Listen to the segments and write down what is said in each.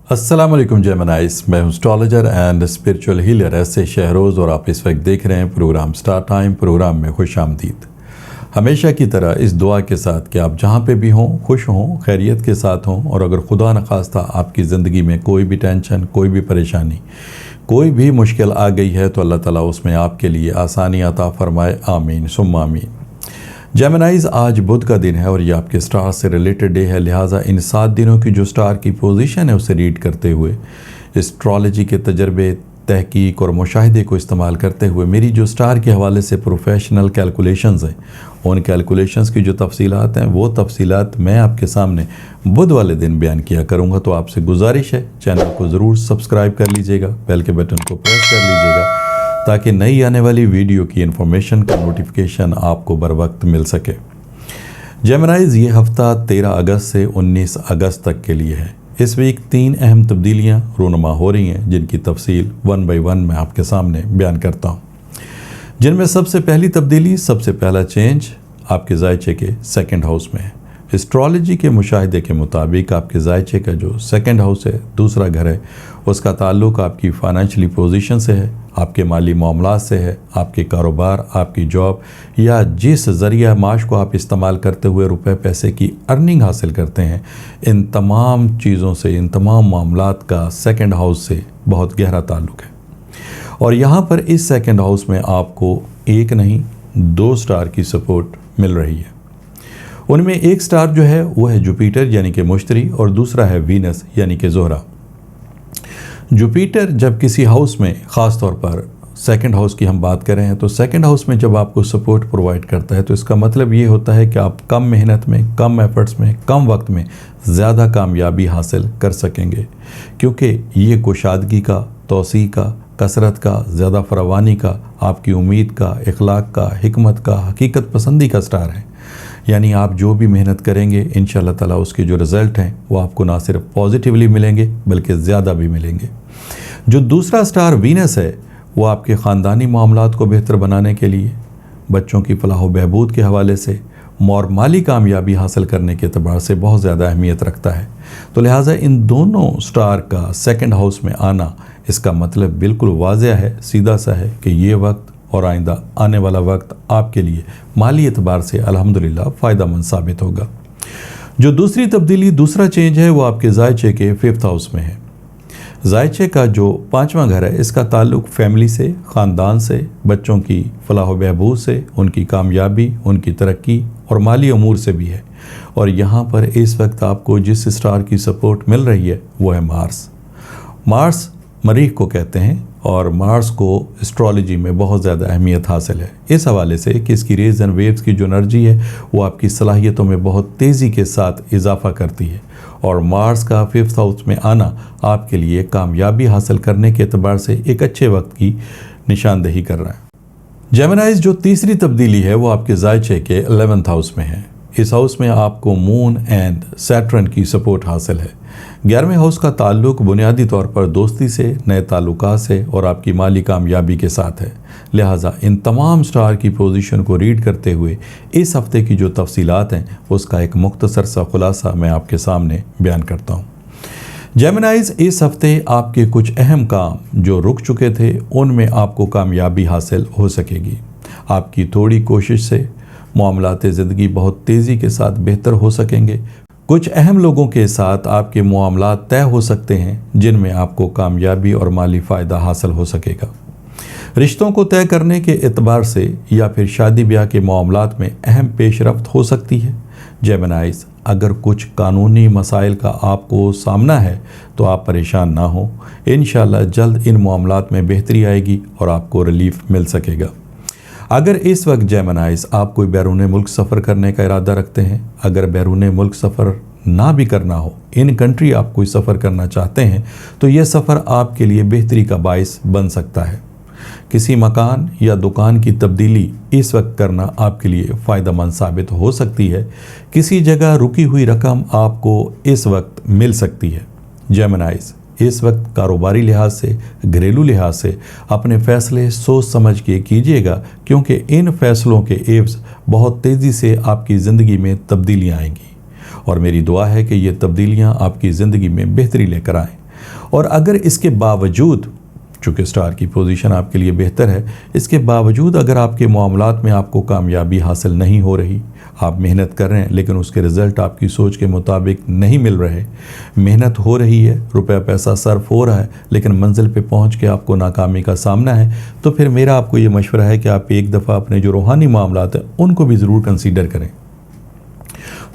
अस्सलाम वालेकुम जेमिनाइज, मैं हूं एस्ट्रोलॉजर एंड स्पिरिचुअल हीलर ऐसे शहरोज़ और आप इस वक्त देख रहे हैं प्रोग्राम स्टार टाइम। प्रोग्राम में खुश आमदीद। हमेशा की तरह इस दुआ के साथ कि आप जहां पे भी हों खुश हों, खैरियत के साथ हों, और अगर खुदा न खास्ता आपकी ज़िंदगी में कोई भी टेंशन, कोई भी परेशानी, कोई भी मुश्किल आ गई है तो अल्लाह ताला उसमें आपके लिए आसानी अता फरमाए। आमीन सुम्मा आमीन। जेमिनाइज, आज बुध का दिन है और ये आपके स्टार से रिलेटेड डे है, लिहाजा इन 7 दिनों की जो स्टार की पोजीशन है उसे रीड करते हुए, एस्ट्रोलॉजी के तजर्बे, तहकीक और मुशाहिदे को इस्तेमाल करते हुए मेरी जो स्टार के हवाले से प्रोफेशनल कैलकुलेशंस हैं, उन कैलकुलेशंस की जो तफसीलात हैं वो तफसीलात मैं आपके सामने बुध वाले दिन बयान किया करूँगा। तो आपसे गुजारिश है चैनल को ज़रूर सब्सक्राइब कर लीजिएगा, बेल के बटन को प्रेस कर लीजिएगा ताकि नई आने वाली वीडियो की इन्फॉर्मेशन का नोटिफिकेशन आपको बर वक्त मिल सके। जेमिनाइज, ये हफ़्ता 13 अगस्त से 19 अगस्त तक के लिए है। इस वीक 3 अहम तब्दीलियाँ रूनुमा हो रही हैं जिनकी तफसील 1 बाय 1 मैं आपके सामने बयान करता हूँ। जिनमें सबसे पहली तब्दीली, सबसे पहला चेंज आपके ज़ायचे के 2nd हाउस में है। एस्ट्रोलॉजी के मुशाहिदे के मुताबिक आपके ज़ायचे का जो 2nd हाउस है, दूसरा घर है, उसका ताल्लुक़ आपकी फाइनेंशियली पोजीशन से है, आपके माली मामलात से है, आपके कारोबार, आपकी जॉब या जिस ज़रिया माश को आप इस्तेमाल करते हुए रुपए पैसे की अर्निंग हासिल करते हैं, इन तमाम चीज़ों से, इन तमाम मामलात का 2nd हाउस से बहुत गहरा ताल्लुक़ है। और यहाँ पर इस 2nd हाउस में आपको एक नहीं 2 स्टार की सपोर्ट मिल रही है। उनमें एक स्टार जो है वो है जुपिटर यानी कि मुश्तरी, और दूसरा है वीनस यानी कि ज़ोहरा। जुपिटर जब किसी हाउस में, ख़ास तौर पर 2nd हाउस की हम बात कर रहे हैं, तो 2nd हाउस में जब आपको सपोर्ट प्रोवाइड करता है तो इसका मतलब ये होता है कि आप कम मेहनत में, कम एफर्ट्स में, कम वक्त में ज़्यादा कामयाबी हासिल कर सकेंगे, क्योंकि ये कुशादगी का, तौसी का, कसरत का, ज़्यादा फरावानी का, आपकी उम्मीद का, इखलाक का, हिकमत का, हकीकत पसंदी का स्टार है। यानी आप जो भी मेहनत करेंगे इंशाअल्लाह ताला उसके जो रिज़ल्ट हैं वो आपको ना सिर्फ पॉजिटिवली मिलेंगे बल्कि ज़्यादा भी मिलेंगे। जो दूसरा स्टार वीनस है वो आपके ख़ानदानी मामलात को बेहतर बनाने के लिए, बच्चों की फलाह व बहबूद के हवाले से और माली कामयाबी हासिल करने के एतबार से बहुत ज़्यादा अहमियत रखता है। तो लिहाजा इन दोनों स्टार का 2nd हाउस में आना, इसका मतलब बिल्कुल वाज़ेह है, सीधा सा है कि ये वक्त और आइंदा आने वाला वक्त आपके लिए माली एतबार से अल्हम्दुलिल्लाह फ़ायदेमंद साबित होगा। जो दूसरी तब्दीली, दूसरा चेंज है वो आपके ज़ायचे के 5th हाउस में है। ज़ायचे का जो 5वां घर है इसका ताल्लुक़ फैमिली से, ख़ानदान से, बच्चों की फलाह व बहबूद से, उनकी कामयाबी, उनकी तरक्की और माली अमूर से भी है। और यहाँ पर इस वक्त आपको जिस स्टार की सपोर्ट मिल रही है वो है मार्स। मार्स मरीख को कहते हैं और मार्स को एस्ट्रोलॉजी में बहुत ज़्यादा अहमियत हासिल है इस हवाले से कि इसकी रेज एंड वेव्स की जो एनर्जी है वो आपकी सलाहियतों में बहुत तेज़ी के साथ इजाफा करती है। और मार्स का 5th हाउस में आना आपके लिए कामयाबी हासिल करने के एतबार से एक अच्छे वक्त की निशानदेही कर रहा है। जेमिनाइज, जो तीसरी तब्दीली है वो आपके ज़ायचे के 11th हाउस में है। इस हाउस में आपको मून एंड सैटर्न की सपोर्ट हासिल है। 11वें हाउस का ताल्लुक़ बुनियादी तौर पर दोस्ती से, नए ताल्लुकात से और आपकी माली कामयाबी के साथ है। लिहाजा इन तमाम स्टार की पोजीशन को रीड करते हुए इस हफ़्ते की जो तफसीलात हैं उसका एक मुख्तसर सा खुलासा मैं आपके सामने बयान करता हूँ। जेमिनाइज, इस हफ़्ते आपके कुछ अहम काम जो रुक चुके थे उनमें आपको कामयाबी हासिल हो सकेगी। आपकी थोड़ी कोशिश से मामलात ज़िंदगी बहुत तेज़ी के साथ बेहतर हो सकेंगे। कुछ अहम लोगों के साथ आपके मामलात तय हो सकते हैं जिनमें आपको कामयाबी और माली फ़ायदा हासिल हो सकेगा। रिश्तों को तय करने के एतबार से या फिर शादी ब्याह के मामलात में अहम पेशरफ्त हो सकती है। जेमिनाइज, अगर कुछ कानूनी मसाइल का आपको सामना है तो आप परेशान ना हो, इंशाअल्लाह जल्द इन मामलात में बेहतरी आएगी और आपको रिलीफ मिल सकेगा। अगर इस वक्त जेमिनाइज आप कोई बैरून मुल्क सफ़र करने का इरादा रखते हैं, अगर बैरून मुल्क सफ़र ना भी करना हो, इन कंट्री आप कोई सफ़र करना चाहते हैं, तो यह सफ़र आपके लिए बेहतरी का बाइस बन सकता है। किसी मकान या दुकान की तब्दीली इस वक्त करना आपके लिए फ़ायदेमंद साबित हो सकती है। किसी जगह रुकी हुई रकम आपको इस वक्त मिल सकती है। जेमिनाइज, इस वक्त कारोबारी लिहाज से, घरेलू लिहाज से अपने फ़ैसले सोच समझ के कीजिएगा, क्योंकि इन फ़ैसलों के एवज़ बहुत तेज़ी से आपकी ज़िंदगी में तब्दीलियाँ आएंगी और मेरी दुआ है कि ये तब्दीलियाँ आपकी ज़िंदगी में बेहतरी लेकर आएँ। اور اگر اس کے باوجود چونکہ اسٹار کی پوزیشن آپ کے لیے بہتر ہے، اس کے باوجود اگر آپ کے معاملات میں آپ کو کامیابی حاصل نہیں ہو رہی، آپ محنت کر رہے ہیں لیکن اس کے رزلٹ آپ کی سوچ کے مطابق نہیں مل رہے، محنت ہو رہی ہے، روپیہ پیسہ صرف ہو رہا ہے لیکن منزل پہ پہنچ کے آپ کو ناکامی کا سامنا ہے، تو پھر میرا آپ کو یہ مشورہ ہے کہ آپ ایک دفعہ اپنے جو روحانی معاملات ہیں ان کو بھی ضرور کنسیڈر کریں۔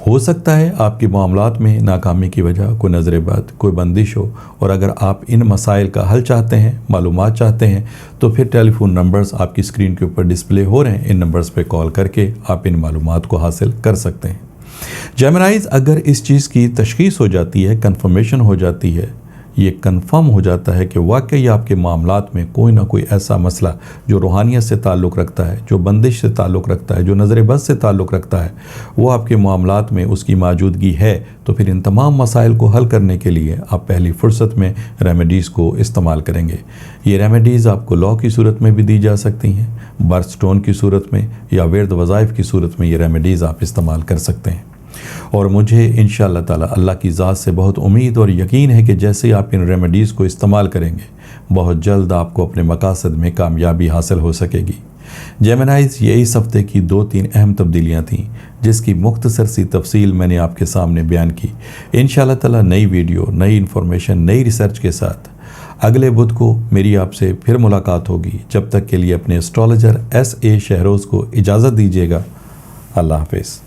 ہو سکتا ہے آپ کے معاملات میں ناکامی کی وجہ کوئی نظر بد، کوئی بندش ہو، اور اگر آپ ان مسائل کا حل چاہتے ہیں، معلومات چاہتے ہیں، تو پھر ٹیلی فون نمبرز آپ کی اسکرین کے اوپر ڈسپلے ہو رہے ہیں، ان نمبرز پہ کال کر کے آپ ان معلومات کو حاصل کر سکتے ہیں۔ جیمنائیز، اگر اس چیز کی تشخیص ہو جاتی ہے، کنفرمیشن ہو جاتی ہے، یہ کنفرم ہو جاتا ہے کہ واقعی آپ کے معاملات میں کوئی نہ کوئی ایسا مسئلہ جو روحانیت سے تعلق رکھتا ہے، جو بندش سے تعلق رکھتا ہے، جو نظر بد سے تعلق رکھتا ہے، وہ آپ کے معاملات میں اس کی موجودگی ہے، تو پھر ان تمام مسائل کو حل کرنے کے لیے آپ پہلی فرصت میں ریمیڈیز کو استعمال کریں گے۔ یہ ریمیڈیز آپ کو لا کی صورت میں بھی دی جا سکتی ہیں، برتھ سٹون کی صورت میں، یا ورد وظائف کی صورت میں یہ ریمیڈیز آپ استعمال کر سکتے ہیں۔ اور مجھے انشاءاللہ تعالی اللہ کی ذات سے بہت امید اور یقین ہے کہ جیسے آپ ان ریمیڈیز کو استعمال کریں گے، بہت جلد آپ کو اپنے مقاصد میں کامیابی حاصل ہو سکے گی۔ جیمنائیز، یہ اس ہفتے کی 2-3 اہم تبدیلیاں تھیں جس کی مختصر سی تفصیل میں نے آپ کے سامنے بیان کی۔ انشاءاللہ تعالی نئی ویڈیو، نئی انفارمیشن، نئی ریسرچ کے ساتھ اگلے بدھ کو میری آپ سے پھر ملاقات ہوگی۔ جب تک کے لیے اپنے اسٹرالوجر SA شہروز کو اجازت دیجیے گا۔ اللہ حافظ۔